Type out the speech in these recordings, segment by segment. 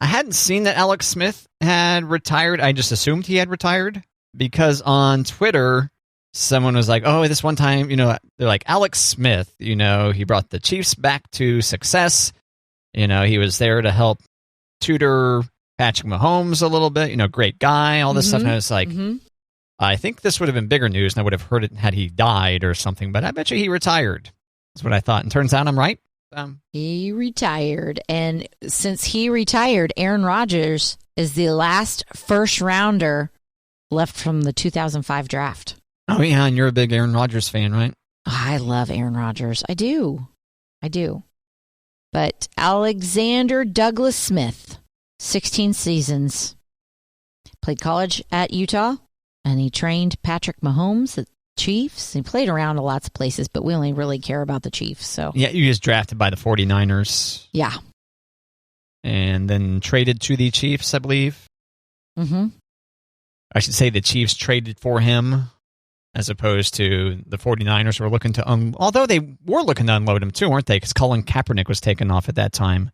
I hadn't seen that Alex Smith had retired. I just assumed he had retired because on Twitter, someone was like, oh, this one time, they're like, Alex Smith, he brought the Chiefs back to success. He was there to help tutor Patrick Mahomes a little bit, great guy, all this stuff. And I was like, I think this would have been bigger news and I would have heard it had he died or something, but I bet you he retired. That's what I thought. And turns out I'm right. He retired. And since he retired, Aaron Rodgers is the last first rounder left from the 2005 draft. Oh, yeah. And you're a big Aaron Rodgers fan, right? I love Aaron Rodgers. I do. But Alexander Douglas Smith, 16 seasons, played college at Utah, and he trained Patrick Mahomes at Chiefs. He played around lots of places, but we only really care about the Chiefs. So yeah, he was drafted by the 49ers. Yeah. And then traded to the Chiefs, I believe. Mm-hmm. I should say the Chiefs traded for him as opposed to the 49ers were looking to although they were looking to unload him too, weren't they? Because Colin Kaepernick was taken off at that time.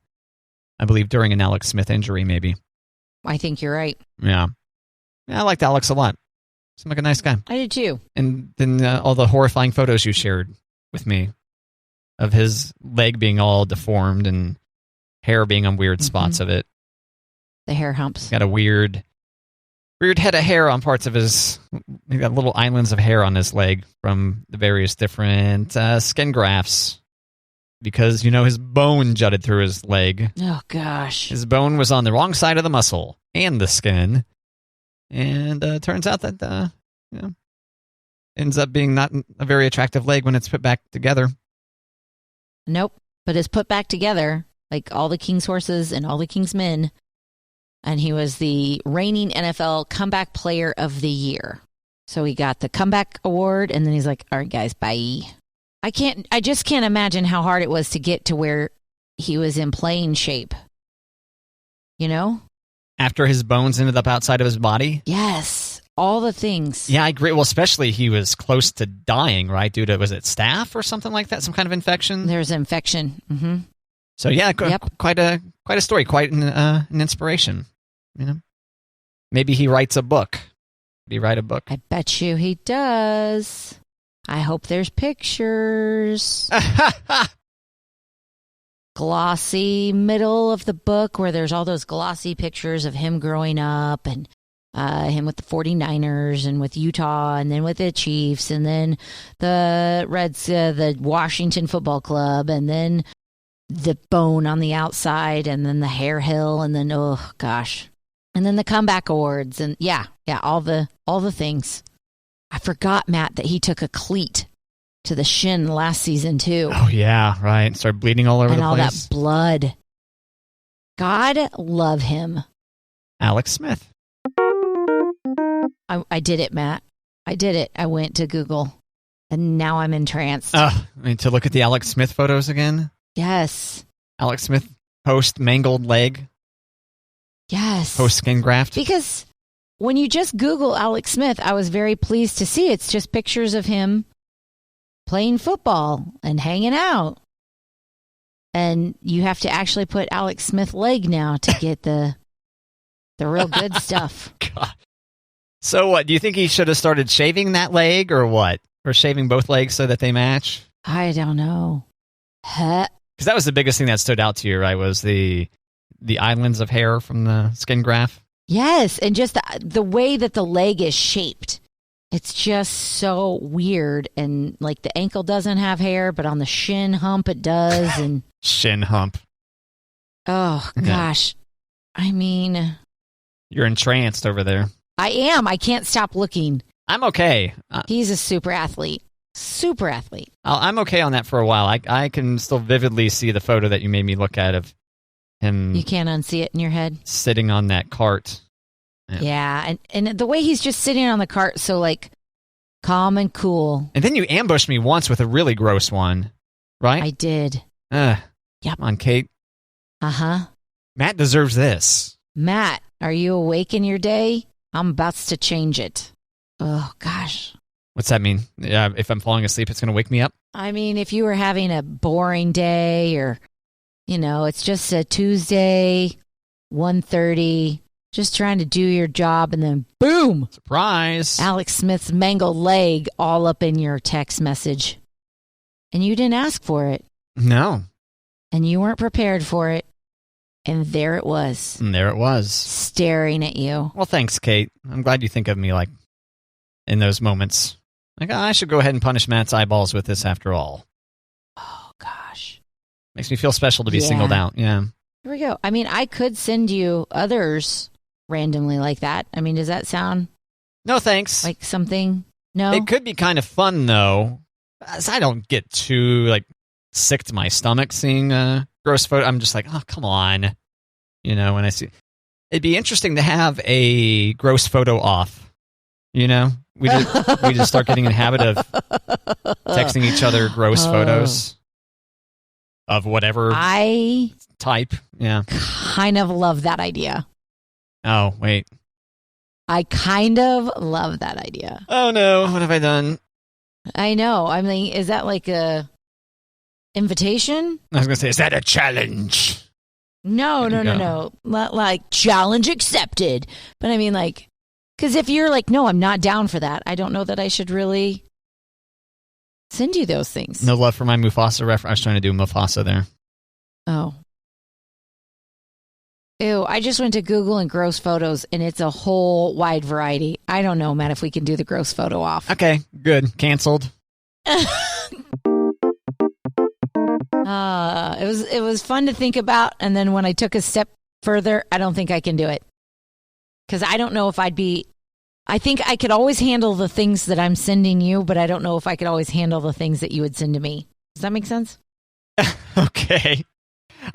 I believe during an Alex Smith injury, maybe. I think you're right. Yeah. I liked Alex a lot. Seemed like a nice guy. I did too. And then all the horrifying photos you shared with me of his leg being all deformed and hair being on weird spots of it. The hair humps. Got a weird head of hair on parts of his... He got little islands of hair on his leg from the various different skin grafts. Because, his bone jutted through his leg. Oh, gosh. His bone was on the wrong side of the muscle and the skin. And turns out that, ends up being not a very attractive leg when it's put back together. Nope. But it's put back together, like all the King's horses and all the King's men. And he was the reigning NFL Comeback Player of the Year. So he got the comeback award, and then he's like, all right, guys, bye. I just can't imagine how hard it was to get to where he was in playing shape. After his bones ended up outside of his body? Yes. All the things. Yeah, I agree. Well, especially he was close to dying, right? Due to, was it staph or something like that? Some kind of infection? There's infection. Mm-hmm. So yeah, quite a story, quite an inspiration. Maybe he writes a book. Did he write a book? I bet you he does. I hope there's pictures. Glossy middle of the book where there's all those glossy pictures of him growing up and him with the 49ers and with Utah and then with the Chiefs and then the Reds, the Washington Football Club and then the bone on the outside and then the hair hill and then, oh gosh. And then the comeback awards and yeah, all the things. I forgot, Matt, that he took a cleat to the shin last season too. Oh yeah, right. Started bleeding all over the place. And all that blood. God love him. Alex Smith. I did it, Matt. I did it. I went to Google and now I'm entranced. To look at the Alex Smith photos again? Yes. Alex Smith post mangled leg. Yes. Post skin graft. Because when you just Google Alex Smith, I was very pleased to see it's just pictures of him playing football and hanging out. And you have to actually put Alex Smith leg now to get the real good stuff. God. So what, do you think he should have started shaving that leg or what? Or shaving both legs so that they match? I don't know. Because that was the biggest thing that stood out to you, right? Was the islands of hair from the skin graft? Yes, and just the way that the leg is shaped. It's just so weird. And like the ankle doesn't have hair, but on the shin hump it does. And shin hump. Oh, gosh. Yeah. I mean... You're entranced over there. I am. I can't stop looking. I'm okay. He's a super athlete. Super athlete. I'm okay on that for a while. I can still vividly see the photo that you made me look at of him. You can't unsee it in your head? Sitting on that cart. Yeah. And the way he's just sitting on the cart, so like calm and cool. And then you ambushed me once with a really gross one, right? I did. Yep. Come on, Kate. Uh-huh. Matt deserves this. Matt, are you awake in your day? I'm about to change it. Oh, gosh. What's that mean? Yeah, if I'm falling asleep, it's going to wake me up? I mean, if you were having a boring day or, it's just a Tuesday, 1:30, just trying to do your job, and then boom, Surprise. Alex Smith's mangled leg all up in your text message. And you didn't ask for it. No. And you weren't prepared for it. And there it was. And there it was. Staring at you. Well, thanks, Kate. I'm glad you think of me like in those moments. Like, I should go ahead and punish Matt's eyeballs with this after all. Oh, gosh. Makes me feel special to be singled out. Yeah. Here we go. I mean, I could send you others randomly like that. I mean, does that sound No, thanks. like something? No? It could be kind of fun, though. As I don't get too, sick to my stomach seeing gross photo. I'm just like, oh, come on. When I see... It'd be interesting to have a gross photo off. We just start getting in the habit of texting each other gross photos of whatever type. Yeah. Kind of love that idea. Oh, wait. I kind of love that idea. Oh, no. What have I done? I know. I mean, is that like a invitation? I was going to say, is that a challenge? No. Not like challenge accepted. But I mean, because if you're like, no, I'm not down for that, I don't know that I should really send you those things. No love for my Mufasa reference. I was trying to do Mufasa there. Oh. Ew, I just went to Google and gross photos, and it's a whole wide variety. I don't know, Matt, if we can do the gross photo off. Okay, good. Canceled. It was fun to think about, and then when I took a step further, I don't think I can do it. Because I don't know if I think I could always handle the things that I'm sending you, but I don't know if I could always handle the things that you would send to me. Does that make sense? Okay.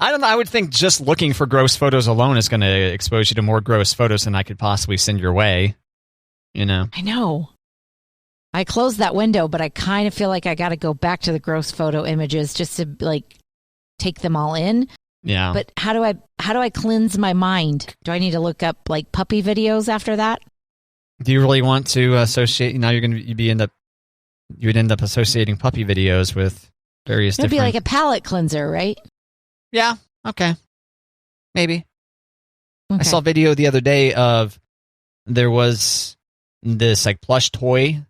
I don't know. I would think just looking for gross photos alone is going to expose you to more gross photos than I could possibly send your way. I know. I closed that window, but I kind of feel like I got to go back to the gross photo images just to take them all in. Yeah. But how do I cleanse my mind? Do I need to look up puppy videos after that? Do you really want to associate? Now you would end up associating puppy videos with various It'd different. be like a palate cleanser, right? Yeah. Okay. Maybe. Okay. I saw a video the other day of there was this plush toy,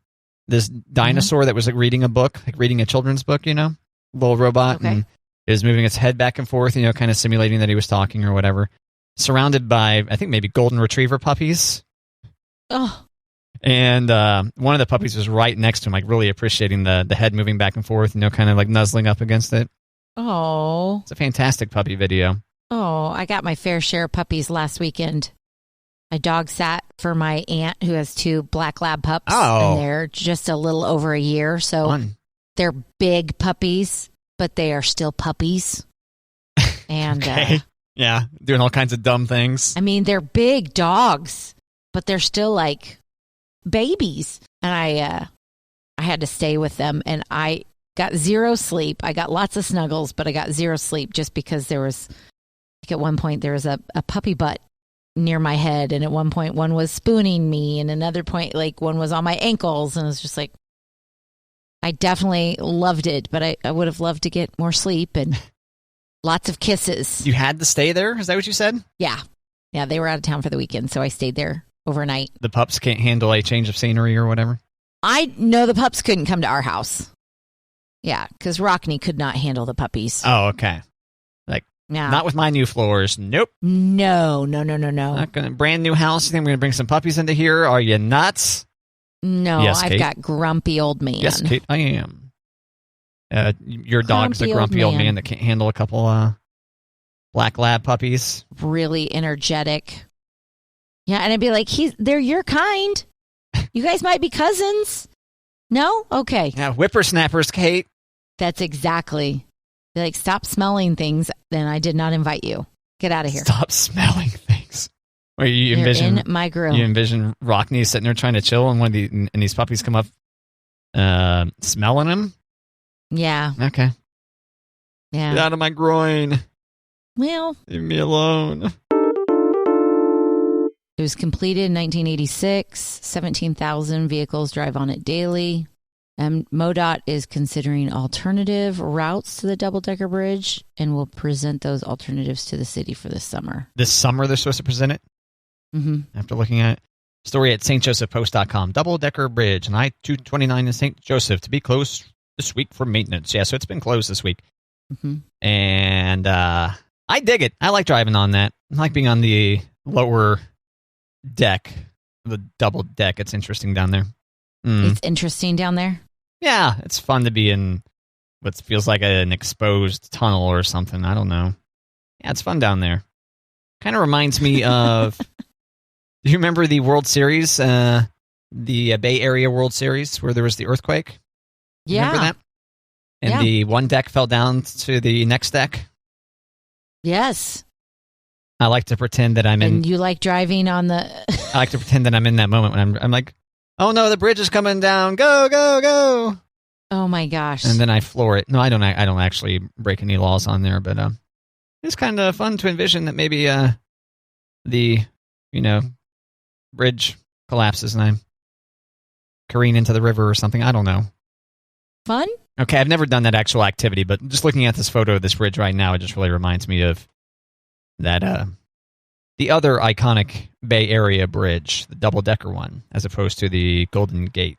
this dinosaur that was reading a book, reading a children's book, little robot, and it was moving its head back and forth, kind of simulating that he was talking or whatever, surrounded by, I think maybe golden retriever puppies. Oh. And one of the puppies was right next to him, really appreciating the head moving back and forth, kind of nuzzling up against it. Oh. It's a fantastic puppy video. Oh, I got my fair share of puppies last weekend. I dog sat for my aunt who has 2 black lab pups. Oh. And they're just a little over a year. So Fun. They're big puppies, but they are still puppies. And okay. Yeah, doing all kinds of dumb things. I mean, they're big dogs, but they're still babies. And I had to stay with them, and I got 0 sleep. I got lots of snuggles, but I got 0 sleep just because there was, at one point, there was a puppy butt near my head. And at one point, one was spooning me. And another point, one was on my ankles. And it was just I definitely loved it, but I would have loved to get more sleep and lots of kisses. You had to stay there? Is that what you said? Yeah. Yeah, they were out of town for the weekend, so I stayed there overnight. The pups can't handle a change of scenery or whatever? I know the pups couldn't come to our house. Yeah, because Rockney could not handle the puppies. Oh, okay. Yeah. Not with my new floors. Nope. No. Not gonna brand new house. You think I'm gonna bring some puppies into here? Are you nuts? No, yes, I've Kate. got grumpy old man. Yes, Kate, I am. Your dog's a grumpy old man that can't handle a couple black lab puppies. Really energetic. Yeah, and I'd be like, they're your kind. You guys might be cousins. No? Okay. Yeah, whippersnappers, Kate. That's exactly. Be like, stop smelling things, then I did not invite you. Get out of here. Stop smelling things. Where you envision in my grill. You envision Rockney sitting there trying to chill, and and these puppies come up, smelling him. Yeah. Okay. Yeah. Get out of my groin. Well, leave me alone. It was completed in 1986. 17,000 vehicles drive on it daily. MoDOT is considering alternative routes to the double-decker bridge and will present those alternatives to the city for this summer. This summer they're supposed to present it? Mm-hmm. After looking at it. Story at stjosephpost.com. Double-decker bridge on I-229 in St. Joseph to be closed this week for maintenance. Yeah, so it's been closed this week. Mm-hmm. And I dig it. I like driving on that. I like being on the lower deck, the double deck. It's interesting down there. It's interesting down there? Yeah, it's fun to be in what feels like an exposed tunnel or something. I don't know. Yeah, it's fun down there. Kind of reminds me of... Do you remember the World Series, the Bay Area World Series, where there was the earthquake? Yeah. Remember that? And the one deck fell down to the next deck? Yes. I like to pretend that I'm in... And you like driving on the... I like to pretend that I'm in that moment when I'm like, oh no, the bridge is coming down. Go, go, go. Oh my gosh. And then I floor it. No, I don't actually break any laws on there, but it's kind of fun to envision that maybe the, bridge collapses and I careen into the river or something. I don't know. Fun? Okay, I've never done that actual activity, but just looking at this photo of this bridge right now, it just really reminds me of that the other iconic Bay Area bridge, the double-decker one, as opposed to the Golden Gate.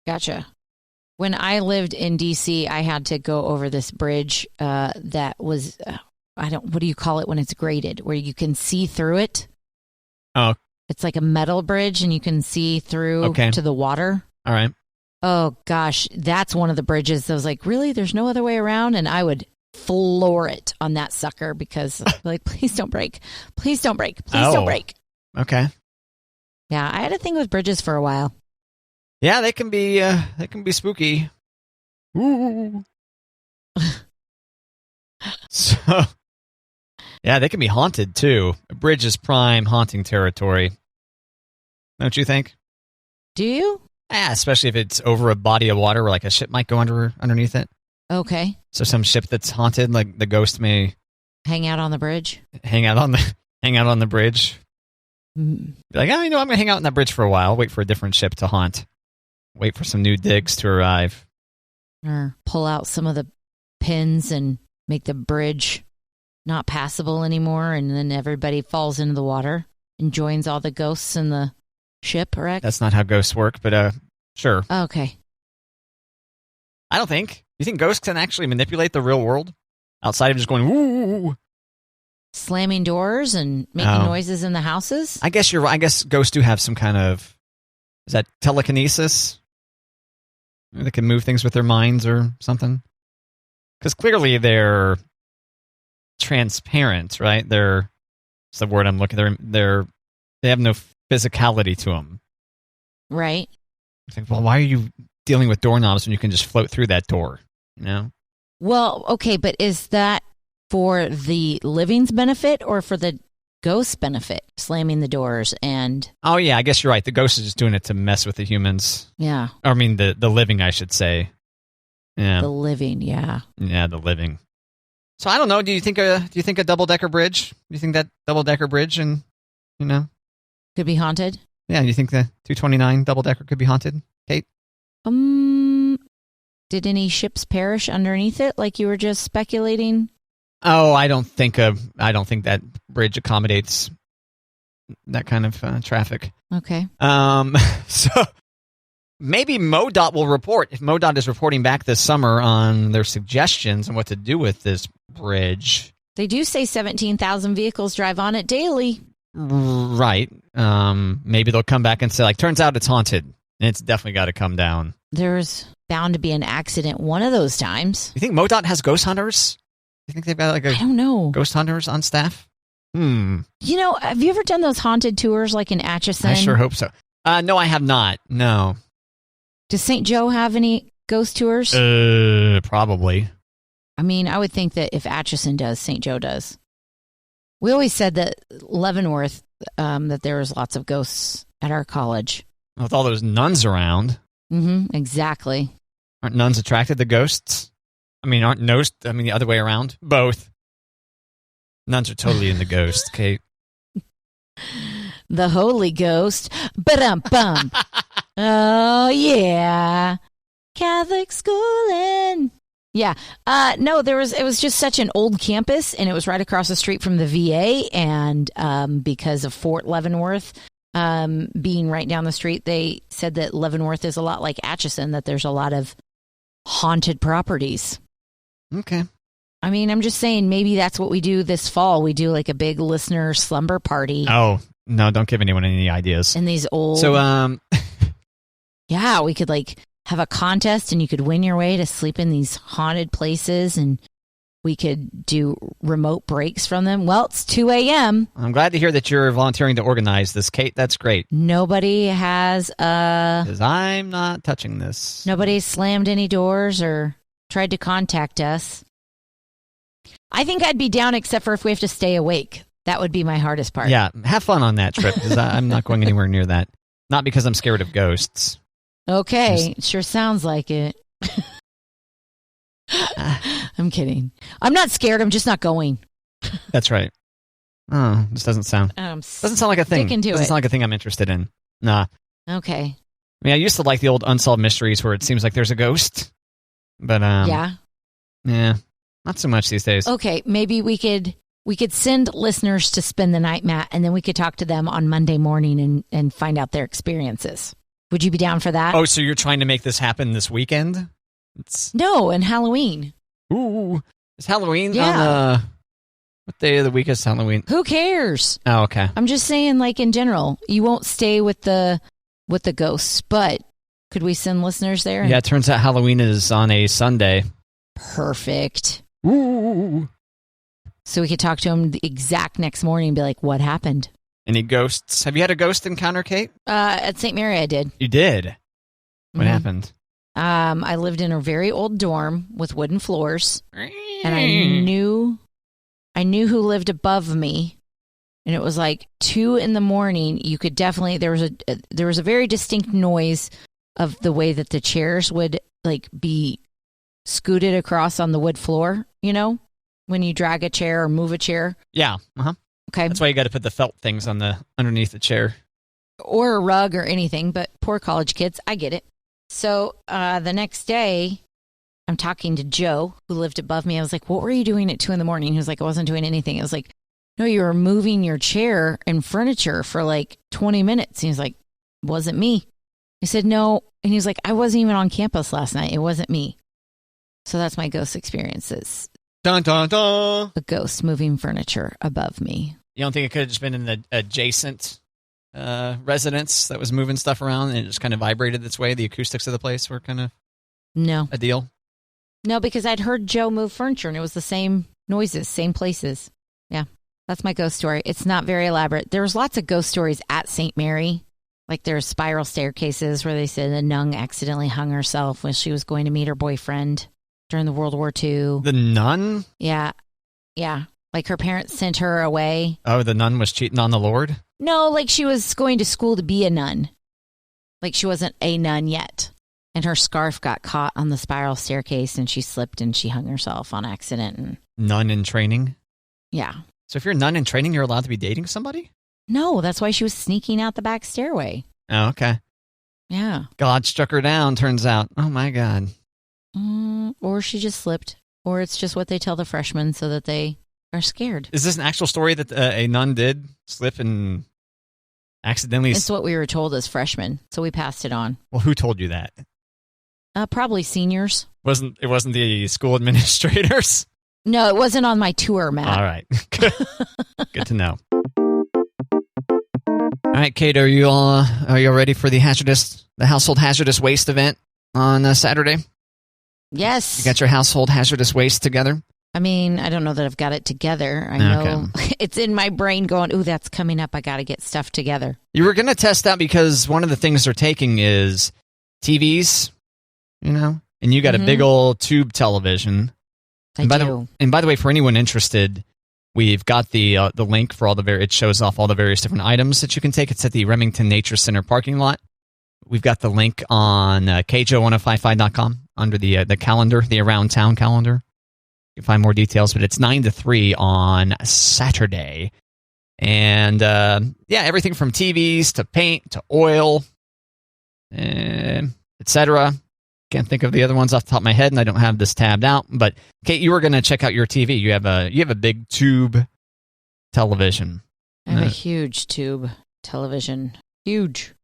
Gotcha. When I lived in D.C., I had to go over this bridge that was, what do you call it when it's graded, where you can see through it? Oh. It's like a metal bridge, and you can see through to the water. All right. Oh, gosh. That's one of the bridges that was like, really? There's no other way around? And I would floor it on that sucker because, like, please don't break. Please don't break. Please don't break. Okay. Yeah, I had a thing with bridges for a while. Yeah, they can be spooky. Ooh. So, yeah, they can be haunted, too. A bridge is prime haunting territory. Don't you think? Do you? Yeah, especially if it's over a body of water where like a ship might go underneath it. Okay. So some ship that's haunted, like the ghost may hang out on the bridge. Hang out on the bridge. Be like, I'm going to hang out on that bridge for a while. Wait for a different ship to haunt. Wait for some new digs to arrive. Or pull out some of the pins and make the bridge not passable anymore, and then everybody falls into the water and joins all the ghosts in the shipwreck. That's not how ghosts work, but sure. Okay. I don't think. You think ghosts can actually manipulate the real world outside of just going woo? Slamming doors and making noises in the houses? I guess you're right. I guess ghosts do have some kind of, is that telekinesis? They can move things with their minds or something. Because clearly they're transparent, right? That's the word I'm looking. They have no physicality to them. Right. It's like, well, why are you dealing with doorknobs when you can just float through that door? Well, okay, but is that for the living's benefit or for the ghost's benefit? Slamming the doors and... Oh, yeah, I guess you're right. The ghost is just doing it to mess with the humans. Yeah. Or, I mean, the living, I should say. Yeah. The living, yeah. Yeah, the living. So I don't know. Do you think a double-decker bridge? Do you think that double-decker bridge and could be haunted? Yeah, do you think the 229 double-decker could be haunted, Kate? Did any ships perish underneath it, like you were just speculating? Oh, I don't think that bridge accommodates that kind of traffic. Okay. So maybe MoDOT will report. If MoDOT is reporting back this summer on their suggestions on what to do with this bridge. They do say 17,000 vehicles drive on it daily. Right. Maybe they'll come back and say, like, turns out it's haunted. And it's definitely got to come down. There's bound to be an accident one of those times. You think MoDOT has ghost hunters? You think they've got I don't know. Ghost hunters on staff? Have you ever done those haunted tours like in Atchison? I sure hope so. No, I have not. No. Does St. Joe have any ghost tours? Probably. I mean, I would think that if Atchison does, St. Joe does. We always said that Leavenworth, that there was lots of ghosts at our college. With all those nuns around. Mm-hmm, exactly. Aren't nuns attracted to ghosts? I mean, the other way around? Both. Nuns are totally into ghosts, Kate. The Holy Ghost. Ba-dum-bum. Oh, yeah. Catholic schooling. Yeah. No, it was just such an old campus, and it was right across the street from the VA. And because of Fort Leavenworth being right down the street, they said that Leavenworth is a lot like Atchison, that there's a lot of haunted properties. Okay. I mean, I'm just saying maybe that's what we do this fall. We do like a big listener slumber party. Oh, no, don't give anyone any ideas. In these old... So, yeah, we could like have a contest and you could win your way to sleep in these haunted places, and we could do remote breaks from them. Well, it's 2 a.m. I'm glad to hear that you're volunteering to organize this, Kate. That's great. Nobody has... Because I'm not touching this. Nobody slammed any doors or tried to contact us. I think I'd be down except for if we have to stay awake. That would be my hardest part. Yeah, have fun on that trip, because I'm not going anywhere near that. Not because I'm scared of ghosts. Okay, sure sounds like it. I'm kidding. I'm not scared. I'm just not going. That's right. Oh, this doesn't sound like a thing. Doesn't sound like a thing I'm interested in. Nah. Okay. I mean, I used to like the old unsolved mysteries where it seems like there's a ghost, but yeah, not so much these days. Okay, maybe we could send listeners to spend the night, Matt, and then we could talk to them on Monday morning and find out their experiences. Would you be down for that? Oh, so you're trying to make this happen this weekend? No, and Halloween. Ooh, is Halloween on what day of the week is Halloween? Who cares? Oh, okay. I'm just saying, like in general, you won't stay with the ghosts, but could we send listeners there? Yeah, it turns out Halloween is on a Sunday. Perfect. Ooh. So we could talk to him the exact next morning and be like, what happened? Any ghosts? Have you had a ghost encounter, Kate? At St. Mary, I did. You did? What happened? I lived in a very old dorm with wooden floors, and I knew who lived above me, and it was like 2 a.m. You could definitely, there was a very distinct noise of the way that the chairs would like be scooted across on the wood floor, you know, when you drag a chair or move a chair. Yeah. Uh-huh. Okay. That's why you got to put the felt things on underneath the chair. Or a rug or anything, but poor college kids, I get it. So the next day, I'm talking to Joe, who lived above me. I was like, what were you doing at 2 a.m? He was like, I wasn't doing anything. I was like, no, you were moving your chair and furniture for like 20 minutes. He was like, wasn't me. I said, no. And he was like, I wasn't even on campus last night. It wasn't me. So that's my ghost experiences. Dun, dun, dun. A ghost moving furniture above me. You don't think it could have just been in the adjacent residence that was moving stuff around and it just kind of vibrated its way? The acoustics of the place were kind of a deal? No, because I'd heard Joe move furniture and it was the same noises, same places. Yeah, that's my ghost story. It's not very elaborate. There was lots of ghost stories at St. Mary. Like there's spiral staircases where they said a nun accidentally hung herself when she was going to meet her boyfriend during the World War II. The nun? Yeah. Yeah. Like her parents sent her away. Oh, the nun was cheating on the Lord? No, like she was going to school to be a nun. Like she wasn't a nun yet. And her scarf got caught on the spiral staircase and she slipped and she hung herself on accident. And nun in training? Yeah. So if you're a nun in training, you're allowed to be dating somebody? No, that's why she was sneaking out the back stairway. Oh, okay. Yeah. God struck her down, turns out. Oh, my God. Or she just slipped. Or it's just what they tell the freshmen so that they are scared. Is this an actual story that a nun did slip and accidentally... It's what we were told as freshmen, so we passed it on. Well, who told you that? Probably seniors. It wasn't the school administrators? No, it wasn't on my tour, Matt. All right. Good to know. All right, Kate, are you ready for the household hazardous waste event on Saturday? Yes. You got your household hazardous waste together? I mean, I don't know that I've got it together. I know it's in my brain going, ooh, that's coming up. I got to get stuff together. You were going to test out because one of the things they're taking is TVs, you know, and you got a big old tube television. I do. And by the way, for anyone interested, we've got the link for it shows off all the various different items that you can take. It's at the Remington Nature Center parking lot. We've got the link on kjo1055.com under the calendar, the Around Town calendar. You can find more details, but it's 9 to 3 on Saturday. And everything from TVs to paint to oil, etc. can't think of the other ones off the top of my head, and I don't have this tabbed out. But Kate, you were going to check out your TV. You have a big tube television. I have a huge tube television. Huge.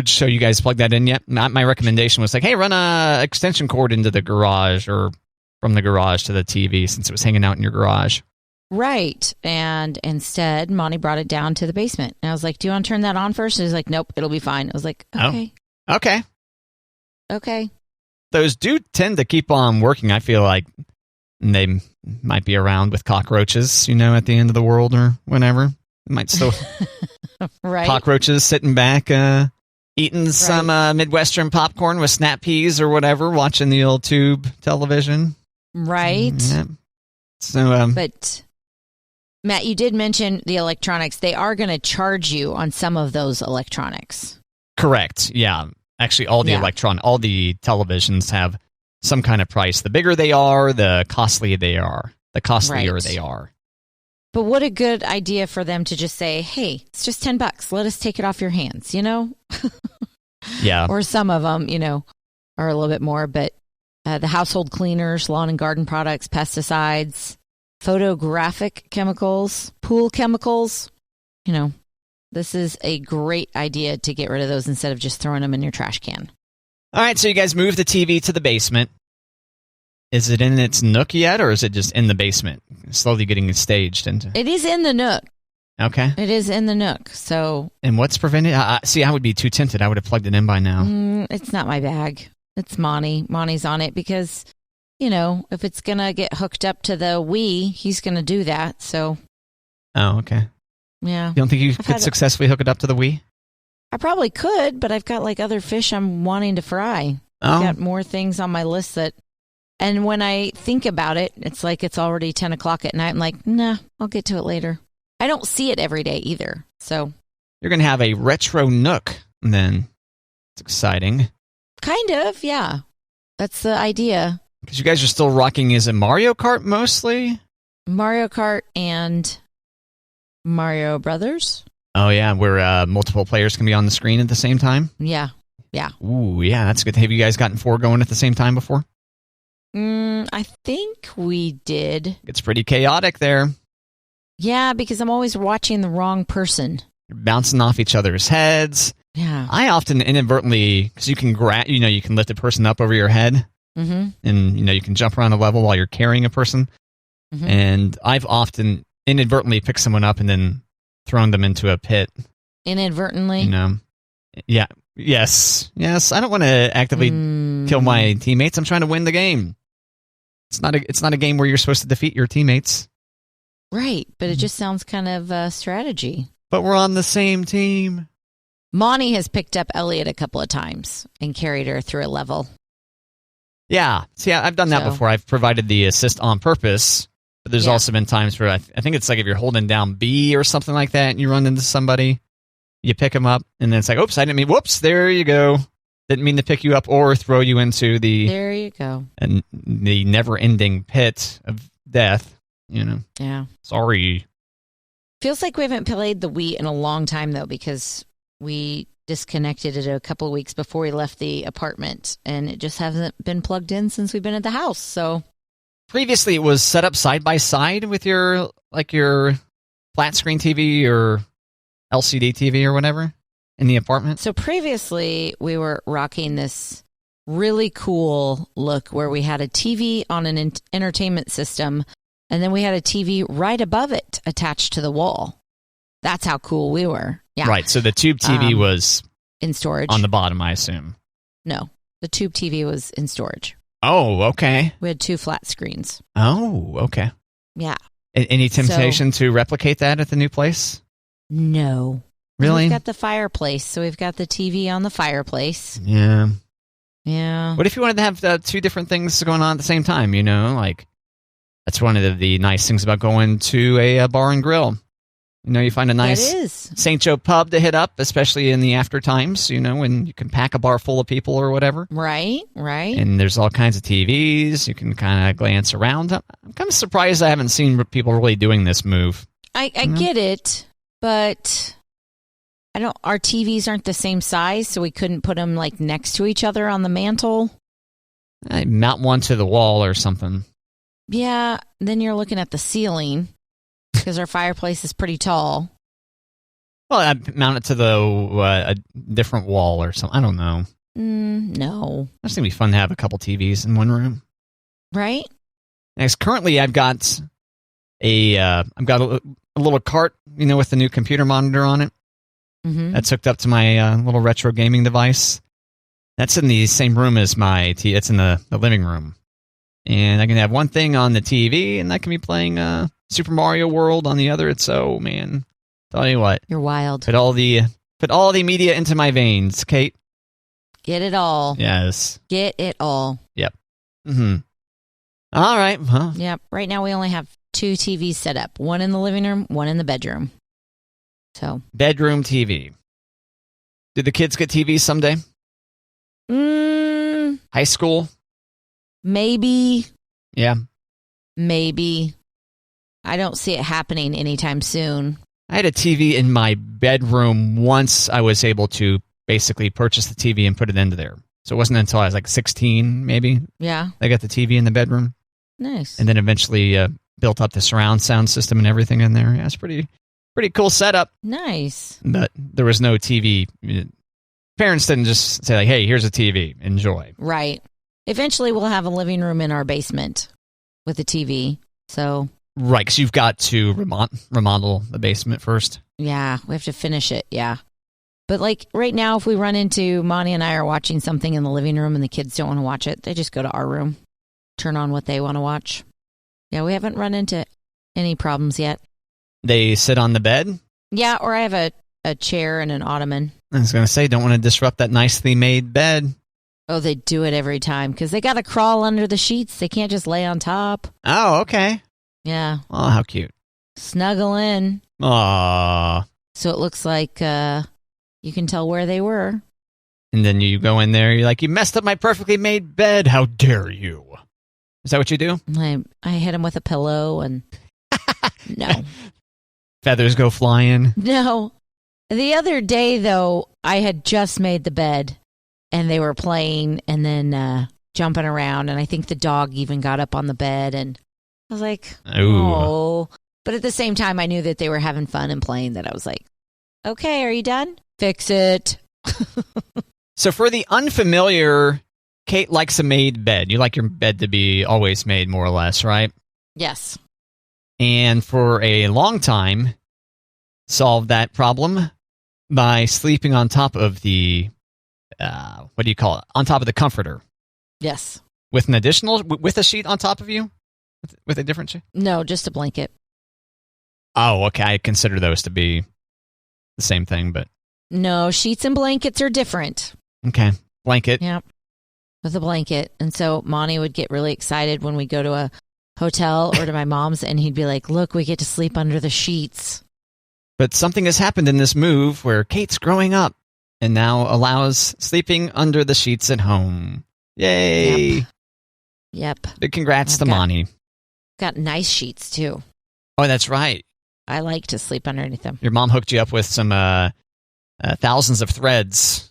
So you guys plugged that in yet? My recommendation was like, hey, run a extension cord into the garage or from the garage to the TV since it was hanging out in your garage. Right. And instead, Monty brought it down to the basement. And I was like, do you want to turn that on first? And he's like, nope, it'll be fine. I was like, okay. Oh. Okay. Those do tend to keep on working. I feel like they might be around with cockroaches, at the end of the world or whenever. It might still... Right. Cockroaches sitting back, eating some Midwestern popcorn with snap peas or whatever, watching the old tube television. Right. Yeah. So, but Matt, you did mention the electronics. They are going to charge you on some of those electronics. Correct. Yeah. Actually, all the televisions have some kind of price. The bigger they are, the costlier they are. They are. But what a good idea for them to just say, hey, it's just $10. Let us take it off your hands, Yeah. Or some of them, are a little bit more. But the household cleaners, lawn and garden products, pesticides, photographic chemicals, pool chemicals, this is a great idea to get rid of those instead of just throwing them in your trash can. All right, so you guys moved the TV to the basement. Is it in its nook yet, or is it just in the basement, slowly getting staged into? It is in the nook. Okay. It is in the nook. So. And what's preventing? See, I would be too tempted. I would have plugged it in by now. It's not my bag. It's Monty. Monty's on it because, if it's gonna get hooked up to the Wii, he's gonna do that. So. Oh, okay. Yeah. You don't think you could successfully hook it up to the Wii? I probably could, but I've got other fish I'm wanting to fry. Oh. I've got more things on my list that. And when I think about it, it's like it's already 10 o'clock at night. I'm like, nah, I'll get to it later. I don't see it every day either. So you're going to have a retro nook then. It's exciting. Kind of, yeah. That's the idea. Because you guys are still rocking, is it Mario Kart mostly? Mario Kart and Mario Brothers. Oh, yeah, where multiple players can be on the screen at the same time? Yeah. Ooh, yeah, that's good. Have you guys gotten 4 going at the same time before? I think we did. It's pretty chaotic there. Yeah, because I'm always watching the wrong person. You're bouncing off each other's heads. Yeah. I often inadvertently, because you can you can lift a person up over your head, and you can jump around a level while you're carrying a person. Mm-hmm. And I've often inadvertently picked someone up and then thrown them into a pit. Inadvertently? Yeah. Yes. I don't want to actively kill my teammates. I'm trying to win the game. It's not a game where you're supposed to defeat your teammates. Right, but it just sounds kind of a strategy. But we're on the same team. Monty has picked up Elliot a couple of times and carried her through a level. Yeah. See, I've done that before. I've provided the assist on purpose, but there's also been times where I think it's like if you're holding down B or something like that and you run into somebody, you pick them up, and then it's like, oops, I didn't mean, whoops, there you go. Didn't mean to pick you up or throw you into the... There you go. And the never-ending pit of death, Yeah. Sorry. Feels like we haven't played the Wii in a long time, though, because we disconnected it a couple of weeks before we left the apartment, and it just hasn't been plugged in since we've been at the house, so... Previously, it was set up side by side with your flat screen TV or LCD TV or whatever in the apartment. So previously, we were rocking this really cool look where we had a TV on an entertainment system, and then we had a TV right above it attached to the wall. That's how cool we were. Yeah. Right. So the tube TV was in storage on the bottom, I assume. No, the tube TV was in storage. Oh, okay. We had 2 flat screens. Oh, okay. Yeah. Any temptation to replicate that at the new place? No. Really? We've got the fireplace, so we've got the TV on the fireplace. Yeah. Yeah. What if you wanted to have 2 different things going on at the same time, Like, that's one of the nice things about going to a bar and grill. You find a nice St. Joe pub to hit up, especially in the after times, when you can pack a bar full of people or whatever. Right. And there's all kinds of TVs. You can kind of glance around. I'm kind of surprised I haven't seen people really doing this move. I get it, but our TVs aren't the same size, so we couldn't put them next to each other on the mantle. I mount one to the wall or something. Yeah, then you're looking at the ceiling because our fireplace is pretty tall. Well, I mount it to a different wall or something. I don't know. No. It's going to be fun to have a couple TVs in one room. Right? Next, currently, I've got a little cart, with the new computer monitor on it. Mm-hmm. That's hooked up to my little retro gaming device. That's in the same room as my TV. It's in the living room. And I can have one thing on the TV, and I can be playing Super Mario World on the other. It's man. Tell you what. You're wild. Put all the media into my veins, Kate. Get it all. Yes. Get it all. Yep. Mm-hmm. All right. Well. Yep. Right now we only have 2 TVs set up. One in the living room, one in the bedroom. So. Bedroom TV. Did the kids get TVs someday? High school? Maybe. Yeah. Maybe. I don't see it happening anytime soon. I had a TV in my bedroom once I was able to basically purchase the TV and put it into there. So it wasn't until I was like 16, maybe. Yeah. I got the TV in the bedroom. Nice. And then eventually built up the surround sound system and everything in there. Yeah, it's pretty cool setup. Nice. But there was no TV. Parents didn't just say, like, hey, here's a TV. Enjoy. Right. Eventually we'll have a living room in our basement with a TV. So. Right, because you've got to remodel the basement first. Yeah, we have to finish it, yeah. But like right now, if we run into Monty and I are watching something in the living room and the kids don't want to watch it, they just go to our room, turn on what they want to watch. Yeah, we haven't run into any problems yet. They sit on the bed? Yeah, or I have a chair and an ottoman. I was going to say, don't want to disrupt that nicely made bed. Oh, they do it every time because they got to crawl under the sheets. They can't just lay on top. Oh, okay. Yeah. Oh, how cute. Snuggle in. Aww. So it looks like you can tell where they were. And then you go in there, you're like, you messed up my perfectly made bed. How dare you? Is that what you do? I hit him with a pillow and no. Feathers go flying. No. The other day, though, I had just made the bed and they were playing and then jumping around. And I think the dog even got up on the bed and I was like, oh. But at the same time, I knew that they were having fun and playing that I was like, okay, are you done? Fix it. So for the unfamiliar, Kate likes a made bed. You like your bed to be always made, more or less, right? Yes. And for a long time, solved that problem by sleeping on top of the, what do you call it? On top of the comforter. Yes. With an additional, with a sheet on top of you? With a different sheet? No, just a blanket. Oh, okay. I consider those to be the same thing, but. No, sheets and blankets are different. Okay. Blanket. Yep. With a blanket. And so Monty would get really excited when we go to a hotel or to my mom's and he'd be like, look, we get to sleep under the sheets. But something has happened in this move where Kate's growing up and now allows sleeping under the sheets at home. Yay. Yep. Big congrats to Monty. Got nice sheets too. Oh, that's right. I like to sleep underneath them. Your mom hooked you up with some thousands of threads.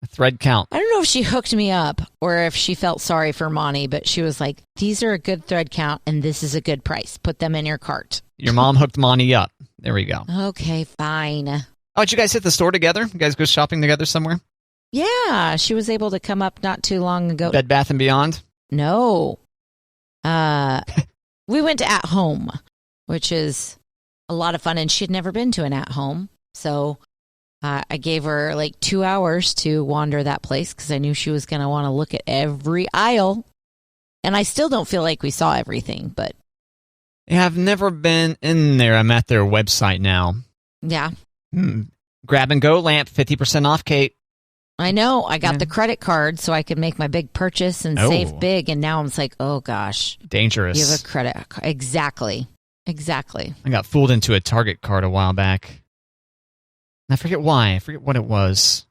A thread count. I don't know if she hooked me up or if she felt sorry for Monty, but she was like, these are a good thread count and this is a good price. Put them in your cart. Your mom hooked Monty up. There we go. Okay, fine. Oh, did you guys hit the store together? You guys go shopping together somewhere? Yeah, she was able to come up not too long ago. Bed Bath & Beyond? No. We went to At Home, which is a lot of fun, and she'd never been to an At Home. So I gave her like 2 hours to wander that place because I knew she was going to want to look at every aisle. And I still don't feel like we saw everything, but. Yeah, I've never been in there. I'm at their website now. Yeah. Grab and go lamp, 50% off, Kate. I know. I got the credit card so I could make my big purchase and save big. And now I'm like, oh, gosh. Dangerous. You have a credit card. Exactly. I got fooled into a Target card a while back. I forget why. I forget what it was.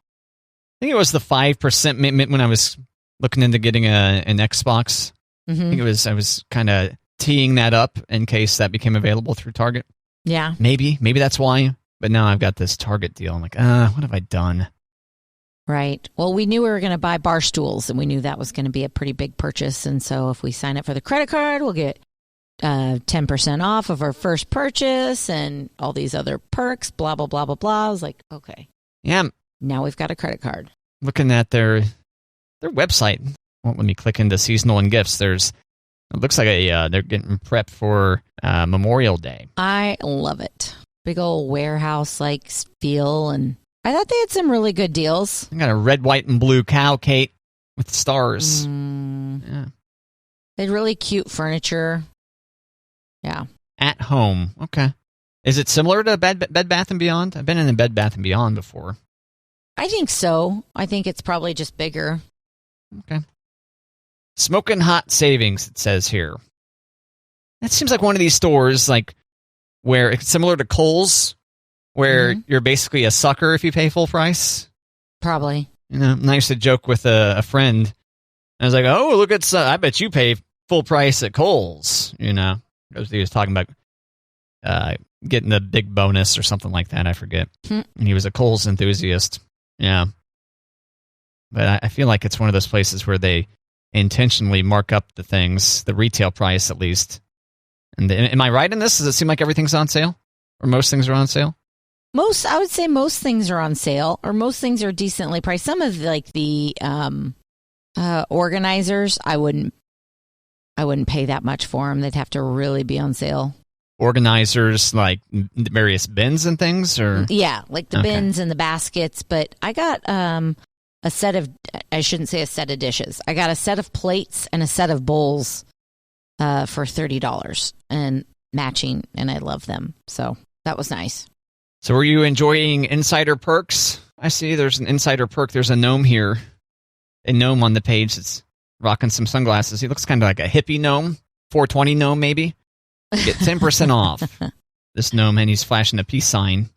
I think it was the 5% when I was looking into getting an Xbox. Mm-hmm. I think I was kind of teeing that up in case that became available through Target. Yeah. Maybe that's why. But now I've got this Target deal. I'm like, what have I done? Right. Well, we knew we were going to buy bar stools, and we knew that was going to be a pretty big purchase. And so if we sign up for the credit card, we'll get 10% off of our first purchase and all these other perks, blah, blah, blah, blah, blah. I was like, okay. Yeah. Now we've got a credit card. Looking at their website. Won't let me click into seasonal and gifts. It looks like they're getting prepped for Memorial Day. I love it. Big old warehouse-like feel, and I thought they had some really good deals. I got a red, white, and blue cow, Kate, with stars. Yeah. They had really cute furniture. Yeah. At home. Okay. Is it similar to Bed Bath & Beyond? I've been in a Bed Bath & Beyond before. I think so. I think it's probably just bigger. Okay. Smoking Hot Savings, it says here. That seems like one of these stores, like, where it's similar to Kohl's, where you're basically a sucker if you pay full price. Probably. You know, I used to joke with a friend. I was like, oh, look at, I bet you pay full price at Kohl's, you know. Because he was talking about getting the big bonus or something like that, I forget. And he was a Kohl's enthusiast. Yeah. But I feel like it's one of those places where they intentionally mark up the things, the retail price at least. And am I right in this? Does it seem like everything's on sale? Or most things are on sale? I would say most things are on sale, or most things are decently priced. Some of like the organizers, I wouldn't pay that much for them. They'd have to really be on sale. Organizers like various bins and things, or yeah, like the bins and the baskets. But I got a set of, I shouldn't say a set of dishes. I got a set of plates and a set of bowls for $30 and matching, and I love them. So that was nice. So were you enjoying insider perks? I see there's an insider perk. There's a gnome here. A gnome on the page that's rocking some sunglasses. He looks kind of like a hippie gnome, 420 gnome maybe. You get 10% off. This gnome, and he's flashing a peace sign.